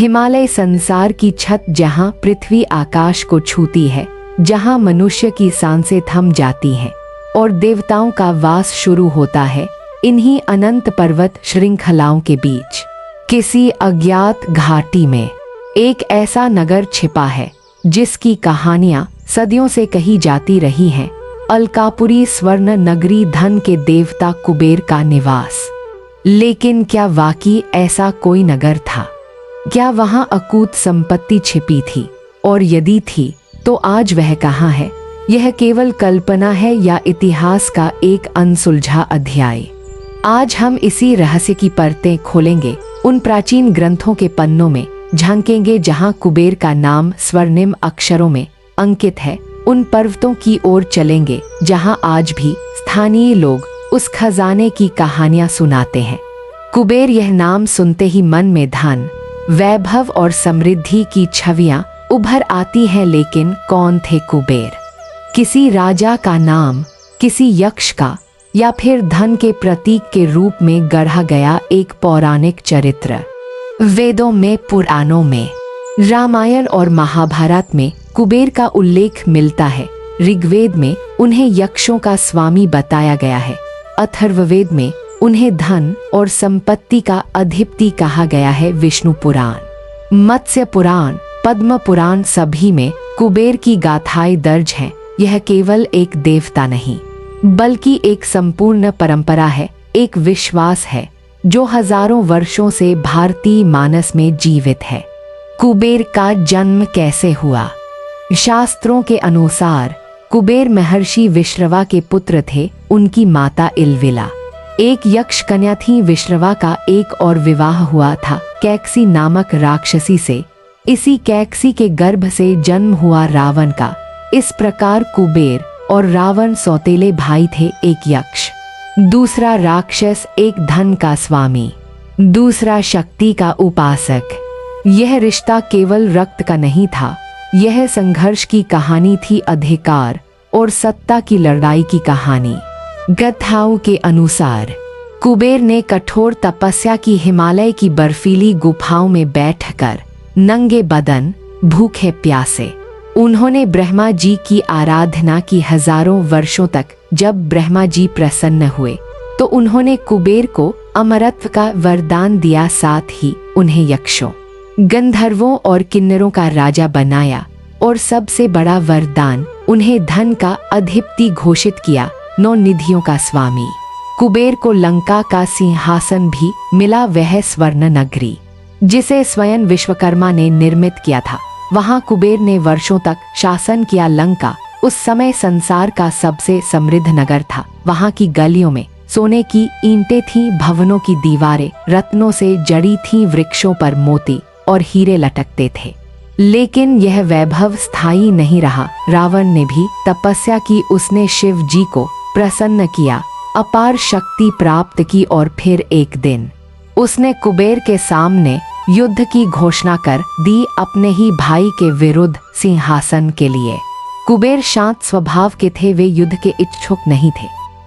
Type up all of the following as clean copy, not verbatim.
हिमालय संसार की छत जहाँ पृथ्वी आकाश को छूती है, जहाँ मनुष्य की सांसें थम जाती हैं और देवताओं का वास शुरू होता है, इन्हीं अनंत पर्वत श्रृंखलाओं के बीच किसी अज्ञात घाटी में एक ऐसा नगर छिपा है जिसकी कहानियां सदियों से कही जाती रही हैं। अलकापुरी स्वर्ण नगरी, धन के देवता कुबेर का निवास। लेकिन क्या वाकई ऐसा कोई नगर था? क्या वहां अकूत संपत्ति छिपी थी? और यदि थी तो आज वह कहाँ है? यह केवल कल्पना है या इतिहास का एक अनसुलझा अध्याय? आज हम इसी रहस्य की परतें खोलेंगे, उन प्राचीन ग्रंथों के पन्नों में झांकेंगे जहां कुबेर का नाम स्वर्णिम अक्षरों में अंकित है, उन पर्वतों की ओर चलेंगे जहां आज भी स्थानीय लोग उस खजाने की कहानियां सुनाते हैं। कुबेर, यह नाम सुनते ही मन में धन, वैभव और समृद्धि की छवियां उभर आती हैं। लेकिन कौन थे कुबेर? किसी राजा का नाम, किसी यक्ष का, या फिर धन के प्रतीक के रूप में गढ़ा गया एक पौराणिक चरित्र? वेदों में, पुराणों में, रामायण और महाभारत में कुबेर का उल्लेख मिलता है। ऋग्वेद में उन्हें यक्षों का स्वामी बताया गया है। अथर्ववेद में उन्हें धन और संपत्ति का अधिपति कहा गया है। विष्णु पुराण, मत्स्य पुराण, पद्म पुराण, सभी में कुबेर की गाथाएं दर्ज हैं। यह केवल एक देवता नहीं बल्कि एक संपूर्ण परंपरा है, एक विश्वास है जो हजारों वर्षों से भारतीय मानस में जीवित है। कुबेर का जन्म कैसे हुआ? शास्त्रों के अनुसार कुबेर महर्षि विश्रवा के पुत्र थे। उनकी माता इलविला एक यक्ष कन्या थी। विश्रवा का एक और विवाह हुआ था कैकसी नामक राक्षसी से। इसी कैकसी के गर्भ से जन्म हुआ रावण का। इस प्रकार कुबेर और रावण सौतेले भाई थे। एक यक्ष, दूसरा राक्षस, एक धन का स्वामी, दूसरा शक्ति का उपासक। यह रिश्ता केवल रक्त का नहीं था, यह संघर्ष की कहानी थी, अधिकार और सत्ता की लड़ाई की कहानी। गाथाओं के अनुसार कुबेर ने कठोर तपस्या की। हिमालय की बर्फीली गुफाओं में बैठकर नंगे बदन, भूखे प्यासे, उन्होंने ब्रह्मा जी की आराधना की। हजारों वर्षों तक जब ब्रह्मा जी प्रसन्न हुए तो उन्होंने कुबेर को अमरत्व का वरदान दिया, साथ ही उन्हें यक्षों, गंधर्वों और किन्नरों का राजा बनाया और सबसे बड़ा वरदान, उन्हें धन का अधिपति घोषित किया, 9 निधियों का स्वामी। कुबेर को लंका का सिंहासन भी मिला, वह स्वर्ण नगरी जिसे स्वयं विश्वकर्मा ने निर्मित किया था। वहां कुबेर ने वर्षों तक शासन किया। लंका उस समय संसार का सबसे समृद्ध नगर था। वहां की गलियों में सोने की ईंटें थीं, भवनों की दीवारें रत्नों से जड़ी थीं, वृक्षों पर मोती और हीरे लटकते थे। लेकिन यह वैभव स्थायी नहीं रहा। रावण ने भी तपस्या की, उसने शिव जी को प्रसन्न किया, अपार शक्ति प्राप्त की और फिर एक दिन उसने कुबेर के सामने युद्ध की घोषणा कर दी, अपने ही भाई के विरुद्ध सिंहासन के लिए। कुबेर शांत स्वभाव के थे, वे युद्ध के इच्छुक नहीं थे,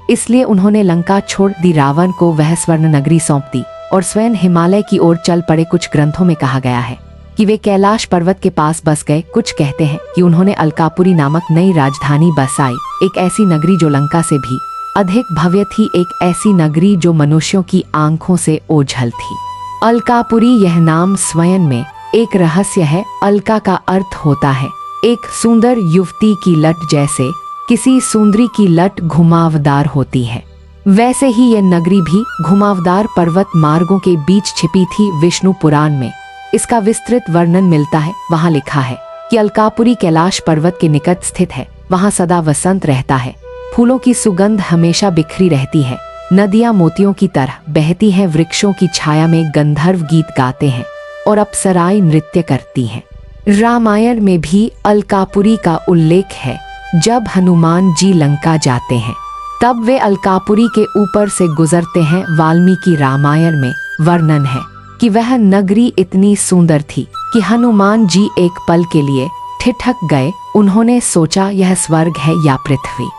इसलिए उन्होंने लंका छोड़ दी। रावण को वह स्वर्ण नगरी सौंप दी और स्वयं हिमालय की ओर चल पड़े। कुछ ग्रंथों में कहा गया है कि वे कैलाश पर्वत के पास बस गए। कुछ कहते हैं कि उन्होंने अलकापुरी नामक नई राजधानी बसाई, एक ऐसी नगरी जो लंका से भी अधिक भव्य थी, एक ऐसी नगरी जो मनुष्यों की आंखों से ओझल थी। अलकापुरी, यह नाम स्वयं में एक रहस्य है। अलका का अर्थ होता है एक सुंदर युवती की लट, जैसे किसी सुंदरी की लट घुमावदार होती है, वैसे ही यह नगरी भी घुमावदार पर्वत मार्गों के बीच छिपी थी। विष्णु पुराण में इसका विस्तृत वर्णन मिलता है। वहां लिखा है कि अलकापुरी कैलाश पर्वत के निकट स्थित है। वहां सदा वसंत रहता है, फूलों की सुगंध हमेशा बिखरी रहती है, नदियां मोतियों की तरह बहती हैं, वृक्षों की छाया में गंधर्व गीत गाते हैं और अप्सराएं नृत्य करती हैं। रामायण में भी अलकापुरी का उल्लेख है। जब हनुमान जी लंका जाते हैं तब वे अलकापुरी के ऊपर से गुजरते हैं। वाल्मीकि रामायण में वर्णन है कि वह नगरी इतनी सुंदर थी कि हनुमान जी एक पल के लिए ठिठक गए। उन्होंने सोचा, यह स्वर्ग है या पृथ्वी,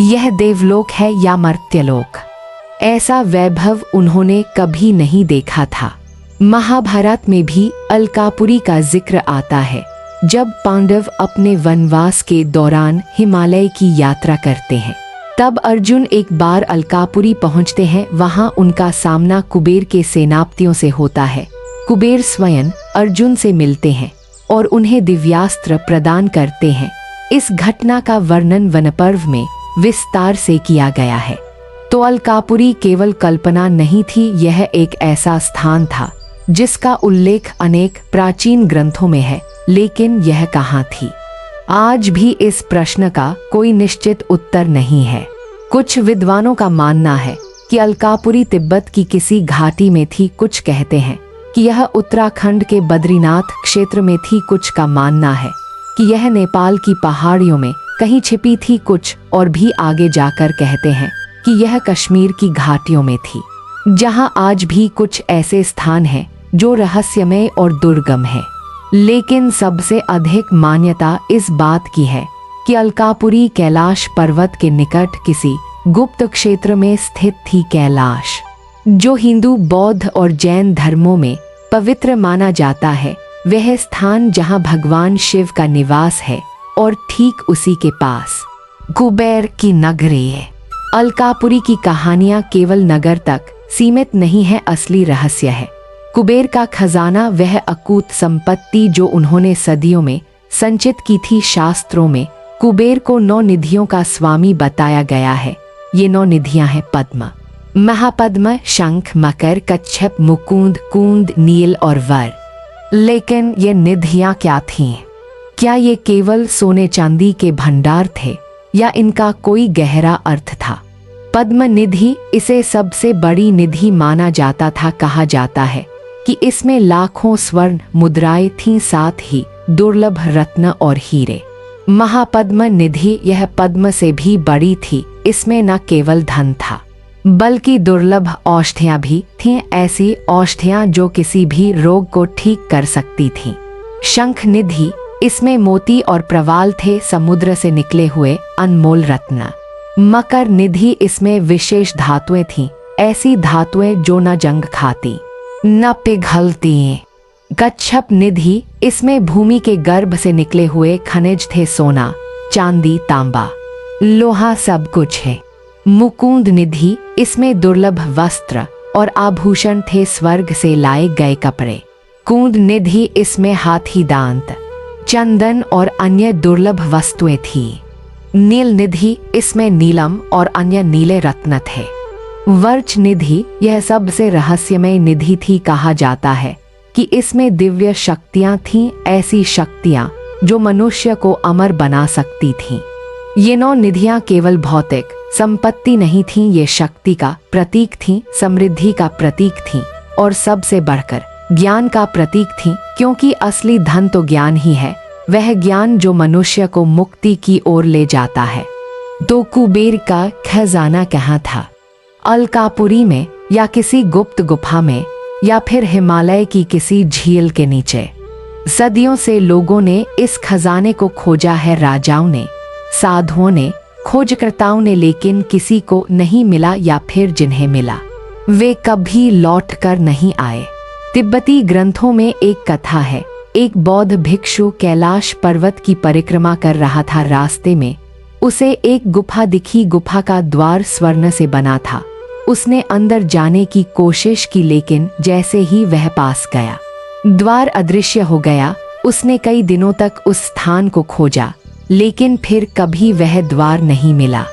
यह देवलोक है या मर्त्यलोक। ऐसा वैभव उन्होंने कभी नहीं देखा था। महाभारत में भी अलकापुरी का जिक्र आता है। जब पांडव अपने वनवास के दौरान हिमालय की यात्रा करते हैं, तब अर्जुन एक बार अलकापुरी पहुंचते हैं। वहां उनका सामना कुबेर के सेनापतियों से होता है। कुबेर स्वयं अर्जुन से मिलते हैं और उन्हें दिव्यास्त्र प्रदान करते हैं। इस घटना का वर्णन वनपर्व में विस्तार से किया गया है। तो अलकापुरी केवल कल्पना नहीं थी, यह एक ऐसा स्थान था जिसका उल्लेख अनेक प्राचीन ग्रंथों में है। लेकिन यह कहाँ थी? आज भी इस प्रश्न का कोई निश्चित उत्तर नहीं है। कुछ विद्वानों का मानना है कि अलकापुरी तिब्बत की किसी घाटी में थी। कुछ कहते हैं कि यह उत्तराखंड के बद्रीनाथ क्षेत्र में थी। कुछ का मानना है कि यह नेपाल की पहाड़ियों में कहीं छिपी थी। कुछ और भी आगे जाकर कहते हैं कि यह कश्मीर की घाटियों में थी, जहां आज भी कुछ ऐसे स्थान हैं जो रहस्यमय और दुर्गम है। लेकिन सबसे अधिक मान्यता इस बात की है कि अलकापुरी कैलाश पर्वत के निकट किसी गुप्त क्षेत्र में स्थित थी। कैलाश, जो हिंदू, बौद्ध और जैन धर्मों में पवित्र माना जाता है, वह स्थान जहां भगवान शिव का निवास है, और ठीक उसी के पास कुबेर की नगरी है। अलकापुरी की कहानियां केवल नगर तक सीमित नहीं है, असली रहस्य है कुबेर का खजाना, वह अकूत संपत्ति जो उन्होंने सदियों में संचित की थी। शास्त्रों में कुबेर को 9 निधियों का स्वामी बताया गया है। ये 9 निधियां हैं पद्म, महापद्म, शंख, मकर, कच्छप, मुकुंद, कुंद, नील और वर। लेकिन ये निधियां क्या थीं? क्या ये केवल सोने चांदी के भंडार थे या इनका कोई गहरा अर्थ था? पद्म निधि, इसे सबसे बड़ी निधि माना जाता था। कहा जाता है कि इसमें लाखों स्वर्ण मुद्राएं थीं, साथ ही दुर्लभ रत्न और हीरे। महापद्म निधि, यह पद्म से भी बड़ी थी। इसमें न केवल धन था, बल्कि दुर्लभ औषधियां भी थीं, ऐसी औषधियां जो किसी भी रोग को ठीक कर सकती थीं। शंख निधि, इसमें मोती और प्रवाल थे, समुद्र से निकले हुए अनमोल रत्न। मकर निधि, इसमें विशेष धातुएं थीं, ऐसी धातुएं जो न जंग खाती न पिघलती। कच्छप निधि, इसमें भूमि के गर्भ से निकले हुए खनिज थे, सोना, चांदी, तांबा, लोहा सब कुछ है। मुकुंद निधि, इसमें दुर्लभ वस्त्र और आभूषण थे, स्वर्ग से लाए गए कपड़े। कुंद निधि, इसमें हाथी दांत, चंदन और अन्य दुर्लभ वस्तुएं थी। नील निधि, इसमें नीलम और अन्य नीले रत्न थे। वर्च निधि, यह सबसे रहस्यमय निधि थी। कहा जाता है कि इसमें दिव्य शक्तियां थीं, ऐसी शक्तियां जो मनुष्य को अमर बना सकती थीं। ये 9 निधियां केवल भौतिक संपत्ति नहीं थीं, ये शक्ति का प्रतीक थीं, समृद्धि का प्रतीक थीं और सबसे बढ़कर ज्ञान का प्रतीक थीं, क्योंकि असली धन तो ज्ञान ही है, वह ज्ञान जो मनुष्य को मुक्ति की ओर ले जाता है। तो कुबेर का खजाना कहाँ था? अलकापुरी में, या किसी गुप्त गुफा में, या फिर हिमालय की किसी झील के नीचे? सदियों से लोगों ने इस खजाने को खोजा है, राजाओं ने, साधुओं ने, खोजकर्ताओं ने, लेकिन किसी को नहीं मिला, या फिर जिन्हें मिला वे कभी लौट कर नहीं आए। तिब्बती ग्रंथों में एक कथा है। एक बौद्ध भिक्षु कैलाश पर्वत की परिक्रमा कर रहा था। रास्ते में उसे एक गुफा दिखी। गुफा का द्वार स्वर्ण से बना था। उसने अंदर जाने की कोशिश की, लेकिन जैसे ही वह पास गया, द्वार अदृश्य हो गया। उसने कई दिनों तक उस स्थान को खोजा, लेकिन फिर कभी वह द्वार नहीं मिला।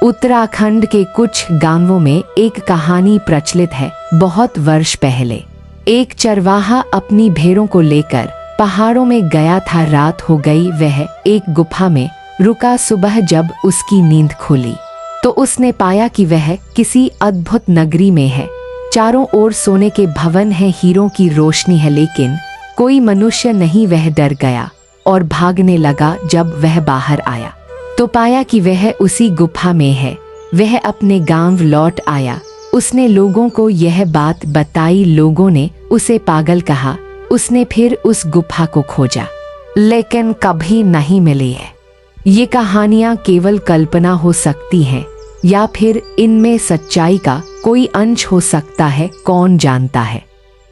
उत्तराखंड के कुछ गांवों में एक कहानी प्रचलित है। बहुत वर्ष पहले एक चरवाहा अपनी भेड़ों को लेकर पहाड़ों में गया था। रात हो गई, वह एक गुफा में रुका। सुबह जब उसकी नींद खुली तो उसने पाया कि वह किसी अद्भुत नगरी में है। चारों ओर सोने के भवन हैं, हीरों की रोशनी है, लेकिन कोई मनुष्य नहीं। वह डर गया और भागने लगा। जब वह बाहर आया तो पाया कि वह उसी गुफा में है। वह अपने गांव लौट आया। उसने लोगों को यह बात बताई। लोगों ने उसे पागल कहा। उसने फिर उस गुफा को खोजा, लेकिन कभी नहीं मिली है। ये कहानियां केवल कल्पना हो सकती हैं, या फिर इनमें सच्चाई का कोई अंश हो सकता है, कौन जानता है।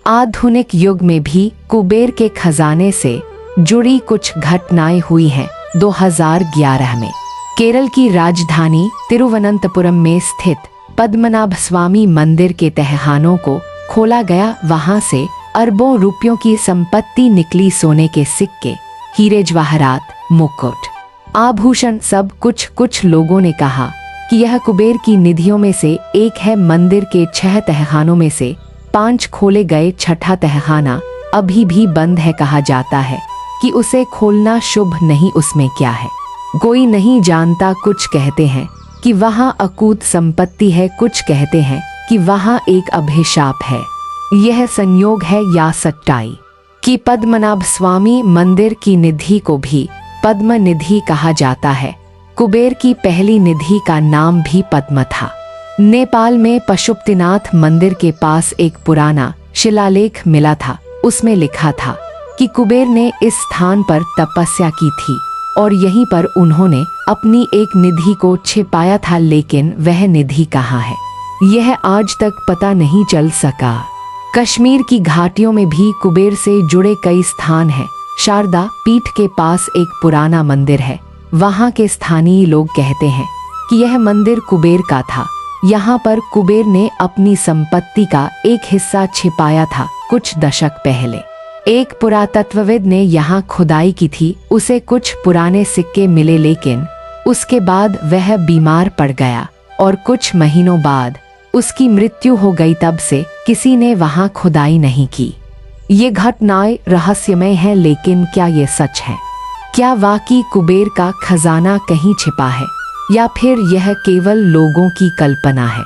आधुनिक युग में भी कुबेर के खजाने से जुड़ी कुछ घटनाएं हुई हैं। 2011 में केरल की राजधानी तिरुवनंतपुरम में स्थित पद्मनाभ स्वामी मंदिर के तहखानों को खोला गया। वहां से अरबों रुपयों की संपत्ति निकली। सोने के सिक्के, हीरे जवाहरात, मुकुट, आभूषण, सब कुछ। कुछ लोगों ने कहा कि यह कुबेर की निधियों में से एक है। मंदिर के 6 तहखानों में से 5 खोले गए। 6ठा तहखाना अभी भी बंद है। कहा जाता है कि उसे खोलना शुभ नहीं। उसमें क्या है कोई नहीं जानता। कुछ कहते हैं कि वहाँ अकूत संपत्ति है, कुछ कहते हैं कि वहाँ एक अभिशाप है। यह संयोग है या सच्चाई कि पद्मनाभ स्वामी मंदिर की निधि को भी पद्म निधि कहा जाता है। कुबेर की पहली निधि का नाम भी पद्म था। नेपाल में पशुपतिनाथ मंदिर के पास एक पुराना शिलालेख मिला था। उसमें लिखा था कि कुबेर ने इस स्थान पर तपस्या की थी और यहीं पर उन्होंने अपनी एक निधि को छिपाया था। लेकिन वह निधि कहाँ है यह आज तक पता नहीं चल सका। कश्मीर की घाटियों में भी कुबेर से जुड़े कई स्थान हैं। शारदा पीठ के पास एक पुराना मंदिर है। वहाँ के स्थानीय लोग कहते हैं कि यह मंदिर कुबेर का था। यहाँ पर कुबेर ने अपनी संपत्ति का एक हिस्सा छिपाया था। कुछ दशक पहले एक पुरातत्वविद ने यहाँ खुदाई की थी। उसे कुछ पुराने सिक्के मिले, लेकिन उसके बाद वह बीमार पड़ गया और कुछ महीनों बाद उसकी मृत्यु हो गई। तब से किसी ने वहाँ खुदाई नहीं की। ये घटनाएं रहस्यमय हैं, लेकिन क्या ये सच है? क्या वाकई कुबेर का खजाना कहीं छिपा है या फिर यह केवल लोगों की कल्पना है?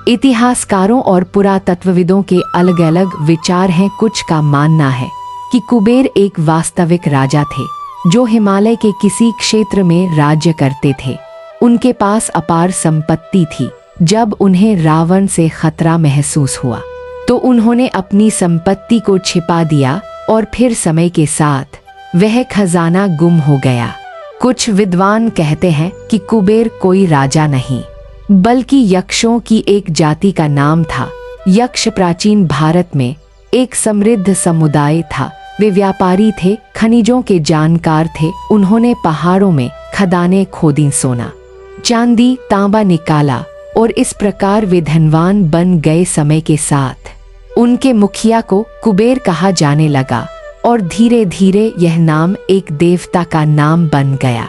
इतिहासकारों और पुरातत्वविदों के अलग अलग विचार हैं। कुछ का मानना है कि कुबेर एक वास्तविक राजा थे जो हिमालय के किसी क्षेत्र में राज्य करते थे। उनके पास अपार संपत्ति थी। जब उन्हें रावण से खतरा महसूस हुआ तो उन्होंने अपनी संपत्ति को छिपा दिया और फिर समय के साथ वह खजाना गुम हो गया। कुछ विद्वान कहते हैं कि कुबेर कोई राजा नहीं बल्कि यक्षों की एक जाति का नाम था। यक्ष प्राचीन भारत में एक समृद्ध समुदाय था। वे व्यापारी थे, खनिजों के जानकार थे। उन्होंने पहाड़ों में खदानें खोदी, सोना, चांदी, तांबा निकाला और इस प्रकार वे धनवान बन गए। समय के साथ उनके मुखिया को कुबेर कहा जाने लगा और धीरे धीरे यह नाम एक देवता का नाम बन गया।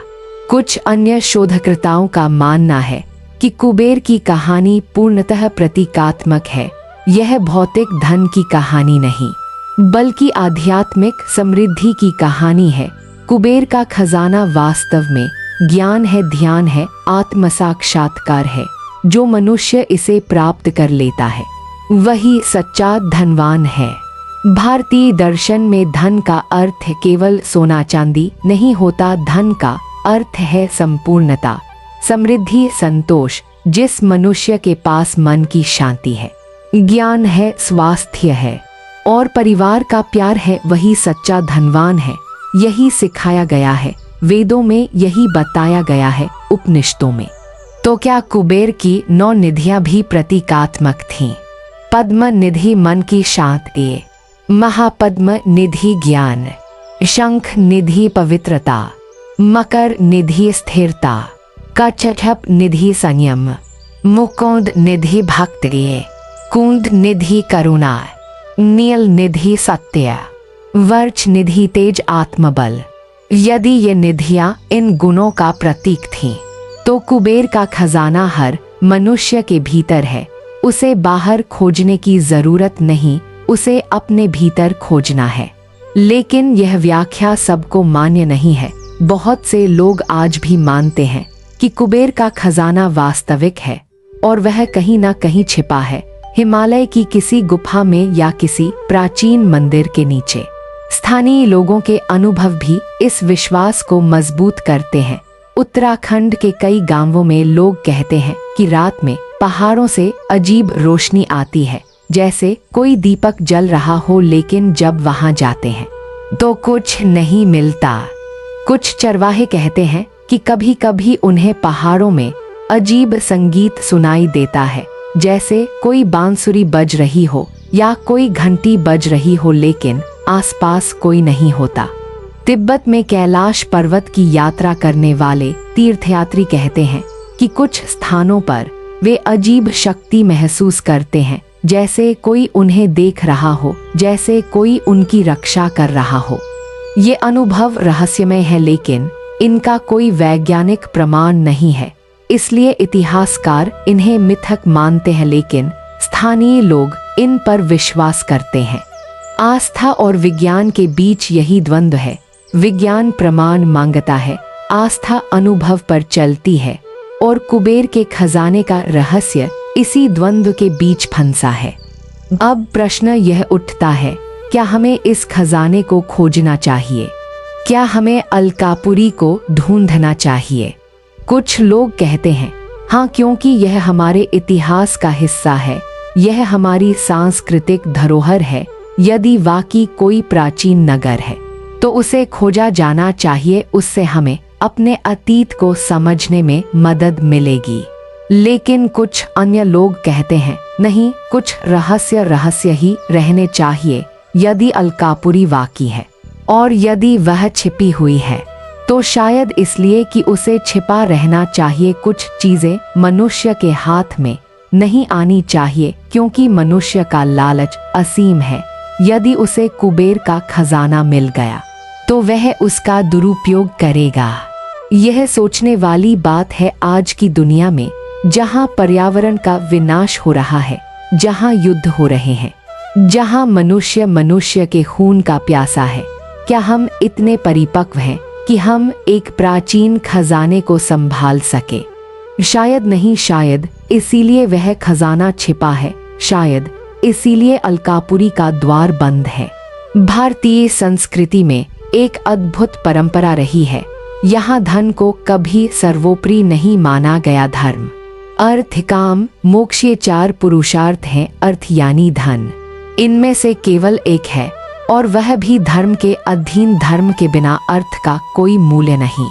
कुछ अन्य शोधकर्ताओं का मानना है कि कुबेर की कहानी पूर्णतः प्रतीकात्मक है। यह भौतिक धन की कहानी नहीं बल्कि आध्यात्मिक समृद्धि की कहानी है। कुबेर का खजाना वास्तव में ज्ञान है, ध्यान है, आत्म साक्षात्कार है। जो मनुष्य इसे प्राप्त कर लेता है वही सच्चा धनवान है। भारतीय दर्शन में धन का अर्थ केवल सोना चांदी नहीं होता। धन का अर्थ है संपूर्णता, समृद्धि, संतोष। जिस मनुष्य के पास मन की शांति है, ज्ञान है, स्वास्थ्य है और परिवार का प्यार है, वही सच्चा धनवान है। यही सिखाया गया है, वेदों में यही बताया गया है, उपनिषदों में। तो क्या कुबेर की 9 निधियां भी प्रतीकात्मक थीं? पद्म निधि मन की शांति, महापद्म निधि ज्ञान, शंख निधि पवित्रता, मकर निधि स्थिरता, कच्छप निधि संयम, मुकुंद निधि भक्ति, कुंद निधि करुणा, नील निधि सत्य, वर्च निधि तेज आत्मबल। यदि ये निधियां इन गुणों का प्रतीक थीं, तो कुबेर का खजाना हर मनुष्य के भीतर है। उसे बाहर खोजने की जरूरत नहीं, उसे अपने भीतर खोजना है। लेकिन यह व्याख्या सबको मान्य नहीं है। बहुत से लोग आज भी मानते हैं कि कुबेर का खजाना वास्तविक है और वह कहीं ना कहीं छिपा है, हिमालय की किसी गुफा में या किसी प्राचीन मंदिर के नीचे। स्थानीय लोगों के अनुभव भी इस विश्वास को मजबूत करते हैं। उत्तराखंड के कई गांवों में लोग कहते हैं कि रात में पहाड़ों से अजीब रोशनी आती है, जैसे कोई दीपक जल रहा हो, लेकिन जब वहां जाते हैं तो कुछ नहीं मिलता। कुछ चरवाहे कहते हैं कि कभी कभी उन्हें पहाड़ों में अजीब संगीत सुनाई देता है, जैसे कोई बांसुरी बज रही हो, या कोई घंटी बज रही हो लेकिन आसपास कोई नहीं होता। तिब्बत में कैलाश पर्वत की यात्रा करने वाले तीर्थयात्री कहते हैं कि कुछ स्थानों पर वे अजीब शक्ति महसूस करते हैं, जैसे कोई उन्हें देख रहा हो, जैसे कोई उनकी रक्षा कर रहा हो। ये अनुभव रहस्यमय है लेकिन इनका कोई वैज्ञानिक प्रमाण नहीं है, इसलिए इतिहासकार इन्हें मिथक मानते हैं, लेकिन स्थानीय लोग इन पर विश्वास करते हैं। आस्था और विज्ञान के बीच यही द्वंद्व है। विज्ञान प्रमाण मांगता है, आस्था अनुभव पर चलती है, और कुबेर के खजाने का रहस्य इसी द्वंद्व के बीच फंसा है। अब प्रश्न यह उठता है, क्या हमें इस खजाने को खोजना चाहिए? क्या हमें अलकापुरी को ढूंढना चाहिए? कुछ लोग कहते हैं हाँ, क्योंकि यह हमारे इतिहास का हिस्सा है, यह हमारी सांस्कृतिक धरोहर है। यदि वाकई कोई प्राचीन नगर है तो उसे खोजा जाना चाहिए, उससे हमें अपने अतीत को समझने में मदद मिलेगी। लेकिन कुछ अन्य लोग कहते हैं नहीं, कुछ रहस्य ही रहने चाहिए। यदि अलकापुरी वाकई है और यदि वह छिपी हुई है तो शायद इसलिए कि उसे छिपा रहना चाहिए। कुछ चीजें मनुष्य के हाथ में नहीं आनी चाहिए क्योंकि मनुष्य का लालच असीम है। यदि उसे कुबेर का खजाना मिल गया तो वह उसका दुरुपयोग करेगा। यह सोचने वाली बात है आज की दुनिया में, जहां पर्यावरण का विनाश हो रहा है, जहां युद्ध हो रहे हैं, जहां मनुष्य के खून का प्यासा है। क्या हम इतने परिपक्व हैं कि हम एक प्राचीन खजाने को संभाल सके? शायद नहीं, शायद इसीलिए वह खजाना छिपा है, शायद इसीलिए अलकापुरी का द्वार बंद है। भारतीय संस्कृति में एक अद्भुत परंपरा रही है। यहाँ धन को कभी सर्वोपरि नहीं माना गया। धर्म, अर्थ, काम, मोक्ष, ये 4 पुरुषार्थ हैं। अर्थ यानी धन, इनमें से केवल एक है और वह भी धर्म के अधीन। धर्म के बिना अर्थ का कोई मूल्य नहीं।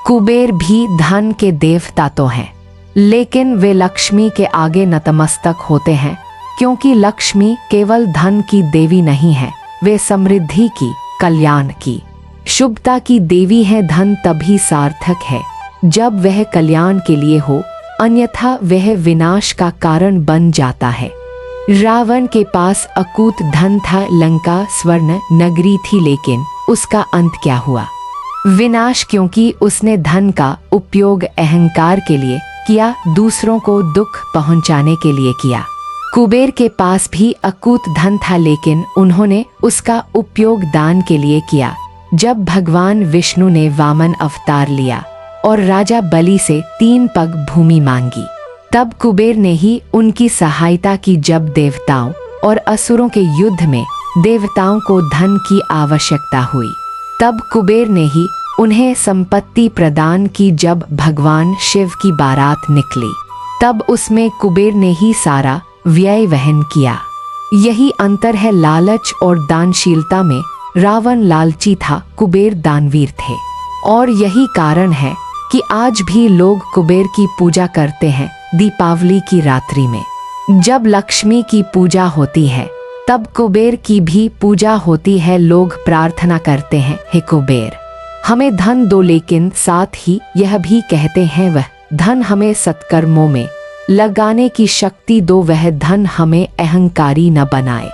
कुबेर भी धन के देवता तो हैं, लेकिन वे लक्ष्मी के आगे नतमस्तक होते हैं, क्योंकि लक्ष्मी केवल धन की देवी नहीं है, वे समृद्धि की, कल्याण की, शुभता की देवी है। धन तभी सार्थक है जब वह कल्याण के लिए हो, अन्यथा वह विनाश का कारण बन जाता है। रावण के पास अकूत धन था, लंका स्वर्ण नगरी थी, लेकिन उसका अंत क्या हुआ? विनाश, क्योंकि उसने धन का उपयोग अहंकार के लिए किया, दूसरों को दुख पहुंचाने के लिए किया। कुबेर के पास भी अकूत धन था, लेकिन उन्होंने उसका उपयोग दान के लिए किया। जब भगवान विष्णु ने वामन अवतार लिया और राजा बलि से 3 पग भूमि मांगी, तब कुबेर ने ही उनकी सहायता की। जब देवताओं और असुरों के युद्ध में देवताओं को धन की आवश्यकता हुई, तब कुबेर ने ही उन्हें संपत्ति प्रदान की। जब भगवान शिव की बारात निकली, तब उसमें कुबेर ने ही सारा व्यय वहन किया। यही अंतर है लालच और दानशीलता में। रावण लालची था, कुबेर दानवीर थे, और यही कारण है कि आज भी लोग कुबेर की पूजा करते हैं। दीपावली की रात्रि में जब लक्ष्मी की पूजा होती है, तब कुबेर की भी पूजा होती है। लोग प्रार्थना करते हैं, हे कुबेर, हमें धन दो, लेकिन साथ ही यह भी कहते हैं, वह धन हमें सत्कर्मों में लगाने की शक्ति दो, वह धन हमें अहंकारी न बनाए।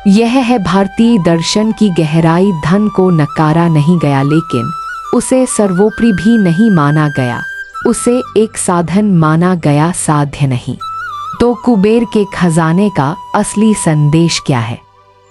यह है भारतीय दर्शन की गहराई। धन को नकारा नहीं गया, लेकिन उसे सर्वोपरि भी नहीं माना गया, उसे एक साधन माना गया, साध्य नहीं। तो कुबेर के खजाने का असली संदेश क्या है?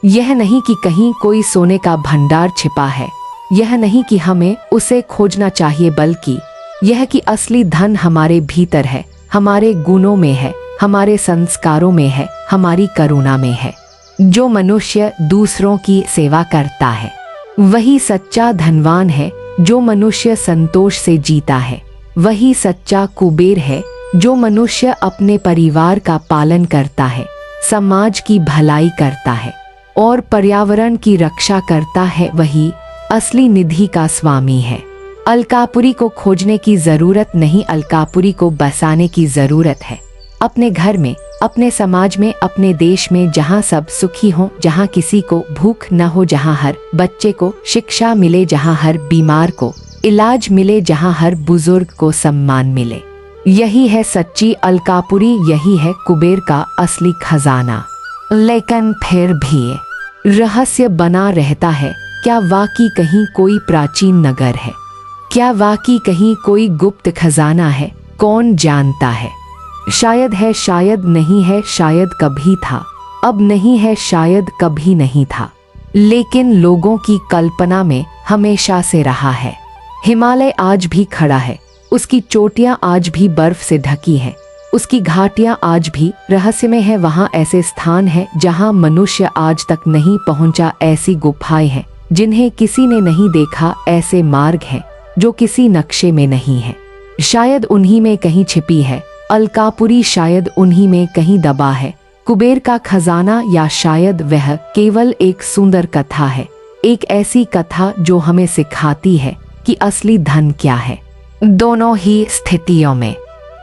यह नहीं कि कहीं कोई सोने का भंडार छिपा है, यह नहीं कि हमें उसे खोजना चाहिए, बल्कि यह कि असली धन हमारे भीतर है, हमारे गुणों में है, हमारे संस्कारों में है, हमारी करुणा में है। जो मनुष्य दूसरों की सेवा करता है वही सच्चा धनवान है। जो मनुष्य संतोष से जीता है वही सच्चा कुबेर है। जो मनुष्य अपने परिवार का पालन करता है, समाज की भलाई करता है और पर्यावरण की रक्षा करता है, वही असली निधि का स्वामी है। अलकापुरी को खोजने की जरूरत नहीं, अलकापुरी को बसाने की जरूरत है। अपने घर में अपने समाज में, अपने देश में, जहाँ सब सुखी हों, जहाँ किसी को भूख न हो, जहाँ हर बच्चे को शिक्षा मिले, जहाँ हर बीमार को इलाज मिले, जहाँ हर बुजुर्ग को सम्मान मिले। यही है सच्ची अलकापुरी, यही है कुबेर का असली खजाना। लेकिन फिर भी रहस्य बना रहता है, क्या वाकई कहीं कोई प्राचीन नगर है? क्या वाकई कहीं कोई गुप्त खजाना है? कौन जानता है? शायद है, शायद नहीं है, शायद कभी था, अब नहीं है, शायद कभी नहीं था, लेकिन लोगों की कल्पना में हमेशा से रहा है। हिमालय आज भी खड़ा है, उसकी चोटियां आज भी बर्फ से ढकी हैं, उसकी घाटियां आज भी रहस्यमय है। वहाँ ऐसे स्थान हैं जहाँ मनुष्य आज तक नहीं पहुँचा, ऐसी गुफाएं हैं जिन्हें किसी ने नहीं देखा, ऐसे मार्ग हैं जो किसी नक्शे में नहीं है। शायद उन्हीं में कहीं छिपी है अलकापुरी, शायद उन्हीं में कहीं दबा है कुबेर का खजाना, या शायद वह केवल एक सुंदर कथा है, एक ऐसी कथा जो हमें सिखाती है कि असली धन क्या है। दोनों ही स्थितियों में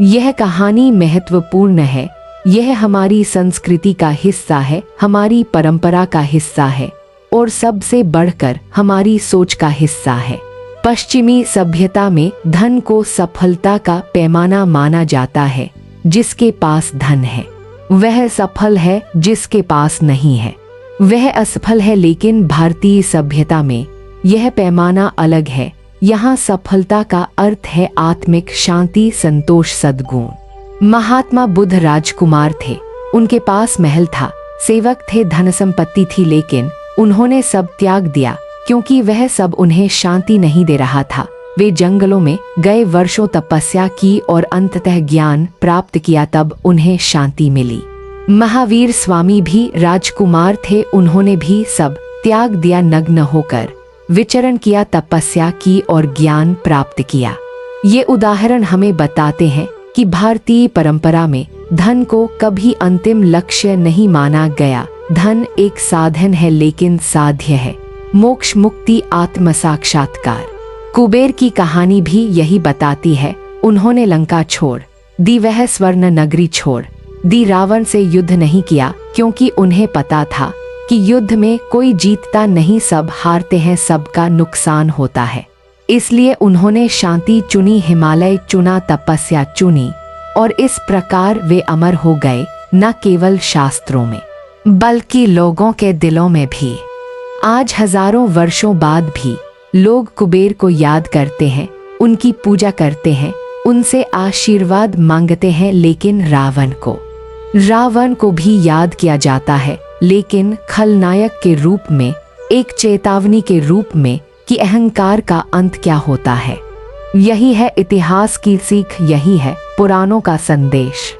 यह कहानी महत्वपूर्ण है। यह हमारी संस्कृति का हिस्सा है, हमारी परंपरा का हिस्सा है और सबसे बढ़कर हमारी सोच का हिस्सा है। पश्चिमी सभ्यता में धन को सफलता का पैमाना माना जाता है। जिसके पास धन है वह सफल है, जिसके पास नहीं है वह असफल है। लेकिन भारतीय सभ्यता में यह पैमाना अलग है। यहाँ सफलता का अर्थ है आत्मिक शांति, संतोष, सद्गुण। महात्मा बुद्ध राजकुमार थे, उनके पास महल था, सेवक थे, धन संपत्ति थी, लेकिन उन्होंने सब त्याग दिया क्योंकि वह सब उन्हें शांति नहीं दे रहा था। वे जंगलों में गए, वर्षों तपस्या की और अंततः ज्ञान प्राप्त किया, तब उन्हें शांति मिली। महावीर स्वामी भी राजकुमार थे, उन्होंने भी सब त्याग दिया, नग्न होकर विचरण किया, तपस्या की और ज्ञान प्राप्त किया। ये उदाहरण हमें बताते हैं कि भारतीय परंपरा में धन को कभी अंतिम लक्ष्य नहीं माना गया। धन एक साधन है लेकिन साध्य है मोक्ष, मुक्ति, आत्म साक्षात्कार। कुबेर की कहानी भी यही बताती है। उन्होंने लंका छोड़ दी, वह स्वर्ण नगरी छोड़ दी, रावण से युद्ध नहीं किया क्योंकि उन्हें पता था कि युद्ध में कोई जीतता नहीं, सब हारते हैं, सबका नुकसान होता है। इसलिए उन्होंने शांति चुनी, हिमालय चुना, तपस्या चुनी और इस प्रकार वे अमर हो गए, न केवल शास्त्रों में बल्कि लोगों के दिलों में भी। आज हजारों वर्षों बाद भी लोग कुबेर को याद करते हैं, उनकी पूजा करते हैं, उनसे आशीर्वाद मांगते हैं। लेकिन रावण को भी याद किया जाता है, लेकिन खलनायक के रूप में, एक चेतावनी के रूप में कि अहंकार का अंत क्या होता है। यही है इतिहास की सीख, यही है पुराणों का संदेश।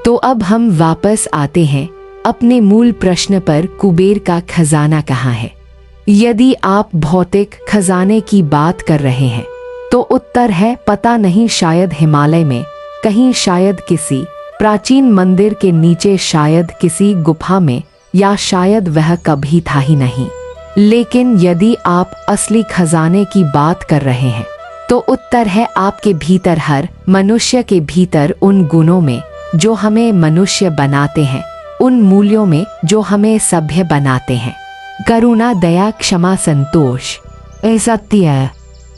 तो अब हम वापस आते हैं अपने मूल प्रश्न पर, कुबेर का खजाना कहाँ है? यदि आप भौतिक खजाने की बात कर रहे हैं तो उत्तर है पता नहीं, शायद हिमालय में कहीं, शायद किसी प्राचीन मंदिर के नीचे, शायद किसी गुफा में, या शायद वह कभी था ही नहीं। लेकिन यदि आप असली खजाने की बात कर रहे हैं तो उत्तर है आपके भीतर, हर मनुष्य के भीतर, उन गुणों में जो हमें मनुष्य बनाते हैं, उन मूल्यों में जो हमें सभ्य बनाते हैं। करुणा, दया, क्षमा, संतोष, सत्य,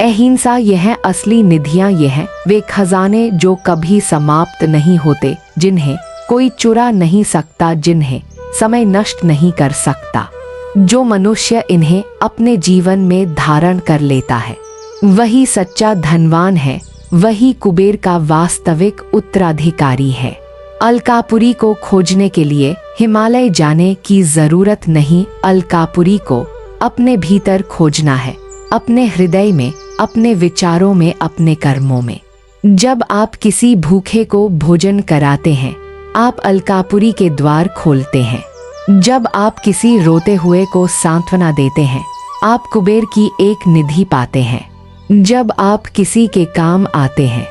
अहिंसा, यह असली निधियां, यह वे खजाने जो कभी समाप्त नहीं होते, जिन्हें कोई चुरा नहीं सकता, जिन्हें समय नष्ट नहीं कर सकता। जो मनुष्य इन्हें अपने जीवन में धारण कर लेता है वही सच्चा धनवान है, वही कुबेर का वास्तविक उत्तराधिकारी है। अलकापुरी को खोजने के लिए हिमालय जाने की जरूरत नहीं, अलकापुरी को अपने भीतर खोजना है, अपने हृदय में, अपने विचारों में, अपने कर्मों में। जब आप किसी भूखे को भोजन कराते हैं, आप अलकापुरी के द्वार खोलते हैं। जब आप किसी रोते हुए को सांत्वना देते हैं, आप कुबेर की एक निधि पाते हैं। जब आप किसी के काम आते हैं,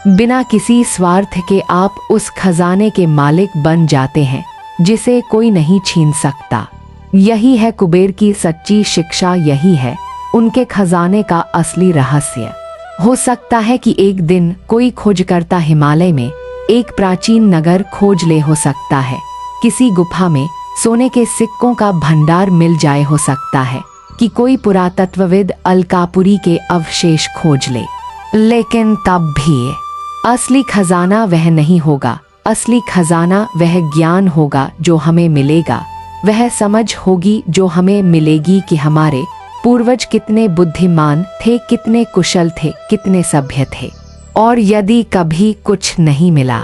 बिना किसी स्वार्थ के आप उस खजाने के मालिक बन जाते हैं जिसे कोई नहीं छीन सकता। यही है कुबेर की सच्ची शिक्षा, यही है उनके खजाने का असली रहस्य। हो सकता है कि एक दिन कोई खोजकर्ता हिमालय में एक प्राचीन नगर खोज ले हो सकता है, किसी गुफा में सोने के सिक्कों का भंडार मिल जाए हो सकता है, कि कोई पुरातत्वविद अलकापुरी के अवशेष खोज ले। लेकिन तब भी असली खजाना वह नहीं होगा। असली खजाना वह ज्ञान होगा जो हमें मिलेगा, वह समझ होगी जो हमें मिलेगी कि हमारे पूर्वज कितने बुद्धिमान थे, कितने कुशल थे, कितने सभ्य थे। और यदि कभी कुछ नहीं मिला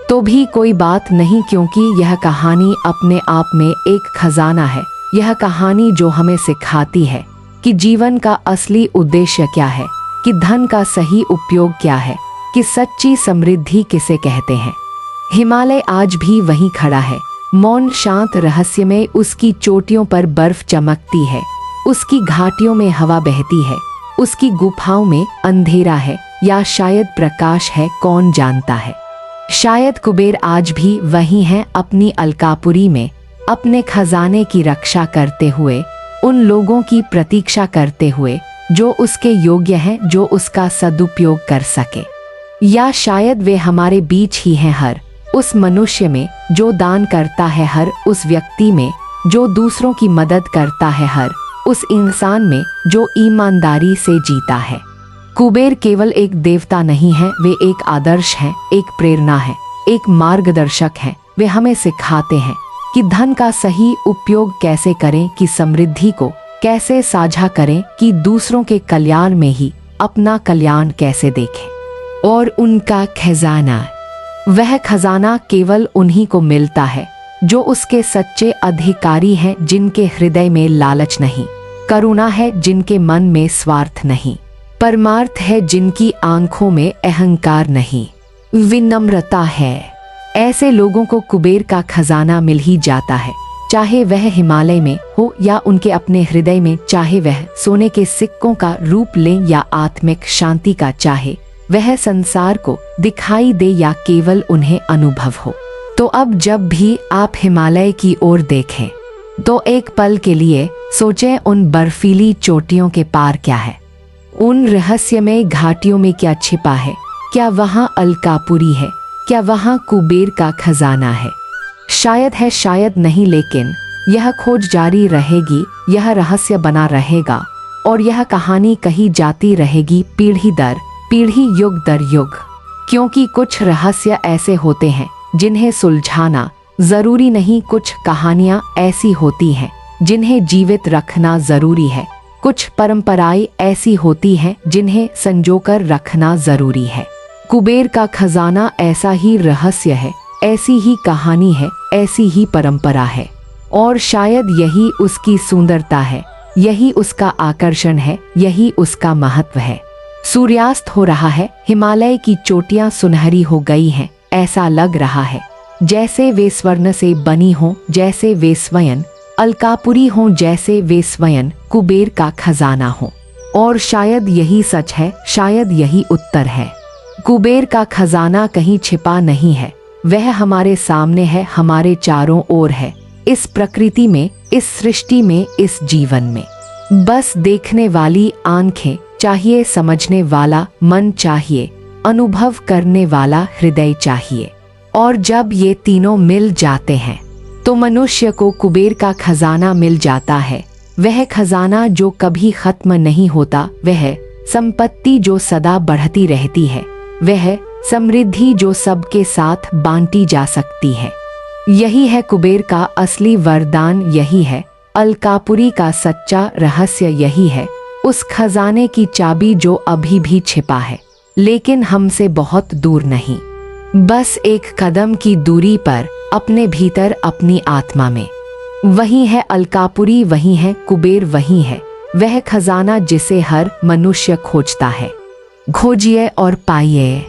तो भी कोई बात नहीं, क्योंकि यह कहानी अपने आप में एक खजाना है। यह कहानी जो हमें सिखाती है कि जीवन का असली उद्देश्य क्या है, कि धन का सही उपयोग क्या है, कि सच्ची समृद्धि किसे कहते हैं। हिमालय आज भी वहीं खड़ा है, मौन शांत रहस्य में। उसकी चोटियों पर बर्फ चमकती है, उसकी घाटियों में हवा बहती है, उसकी गुफाओं में अंधेरा है या शायद प्रकाश है, कौन जानता है। शायद कुबेर आज भी वही हैं, अपनी अलकापुरी में अपने खजाने की रक्षा करते हुए, उन लोगों की प्रतीक्षा करते हुए जो उसके योग्य हैं, जो उसका सदुपयोग कर सके। या शायद वे हमारे बीच ही हैं, हर उस मनुष्य में जो दान करता है, हर उस व्यक्ति में जो दूसरों की मदद करता है, हर उस इंसान में जो ईमानदारी से जीता है। कुबेर केवल एक देवता नहीं है, वे एक आदर्श हैं, एक प्रेरणा है, एक मार्गदर्शक हैं। वे हमें सिखाते हैं कि धन का सही उपयोग कैसे करें, कि समृद्धि को कैसे साझा करें, कि दूसरों के कल्याण में ही अपना कल्याण कैसे देखें। और उनका खजाना, वह खजाना केवल उन्हीं को मिलता है जो उसके सच्चे अधिकारी हैं, जिनके हृदय में लालच नहीं, करुणा है जिनके मन में स्वार्थ नहीं, परमार्थ है जिनकी आंखों में अहंकार नहीं, विनम्रता है। ऐसे लोगों को कुबेर का खजाना मिल ही जाता है, चाहे वह हिमालय में हो या उनके अपने हृदय में, चाहे वह सोने के सिक्कों का रूप ले या आत्मिक शांति का, चाहे वह संसार को दिखाई दे या केवल उन्हें अनुभव हो। तो अब जब भी आप हिमालय की ओर देखें तो एक पल के लिए सोचें, उन बर्फीली चोटियों के पार क्या है, उन रहस्यमय घाटियों में क्या छिपा है। क्या वहाँ अलकापुरी है, क्या वहाँ कुबेर का खजाना है? शायद है, शायद नहीं, लेकिन यह खोज जारी रहेगी, यह रहस्य बना रहेगा और यह कहानी कही जाती रहेगी, पीढ़ी दर पीढ़ी, युग दर युग। क्योंकि कुछ रहस्य ऐसे होते हैं जिन्हें सुलझाना जरूरी नहीं, कुछ कहानियां ऐसी होती हैं जिन्हें जीवित रखना जरूरी है, कुछ परंपराएं ऐसी होती हैं जिन्हें संजोकर रखना जरूरी है। कुबेर का खजाना ऐसा ही रहस्य है, ऐसी ही कहानी है, ऐसी ही परंपरा है। और शायद यही उसकी सुंदरता है, यही उसका आकर्षण है, यही उसका महत्व है। सूर्यास्त हो रहा है, हिमालय की चोटियां सुनहरी हो गई हैं। ऐसा लग रहा है जैसे वे स्वर्ण से बनी हों, जैसे वे स्वयं अलकापुरी हों, जैसे वे स्वयं कुबेर का खजाना हो। और शायद यही सच है, शायद यही उत्तर है। कुबेर का खजाना कहीं छिपा नहीं है, वह हमारे सामने है, हमारे चारों ओर है, इस प्रकृति में, इस सृष्टि में, इस जीवन में। बस देखने वाली आंखें चाहिए, समझने वाला मन चाहिए, अनुभव करने वाला हृदय चाहिए। और जब ये तीनों मिल जाते हैं तो मनुष्य को कुबेर का खजाना मिल जाता है, वह खजाना जो कभी खत्म नहीं होता, वह संपत्ति जो सदा बढ़ती रहती है, वह समृद्धि जो सबके साथ बांटी जा सकती है। यही है कुबेर का असली वरदान, यही है अलकापुरी का सच्चा रहस्य, यही है उस खजाने की चाबी जो अभी भी छिपा है, लेकिन हमसे बहुत दूर नहीं, बस एक कदम की दूरी पर, अपने भीतर, अपनी आत्मा में। वही है अलकापुरी, वही है कुबेर, वही है वह खजाना जिसे हर मनुष्य खोजता है। खोजिए और पाइए।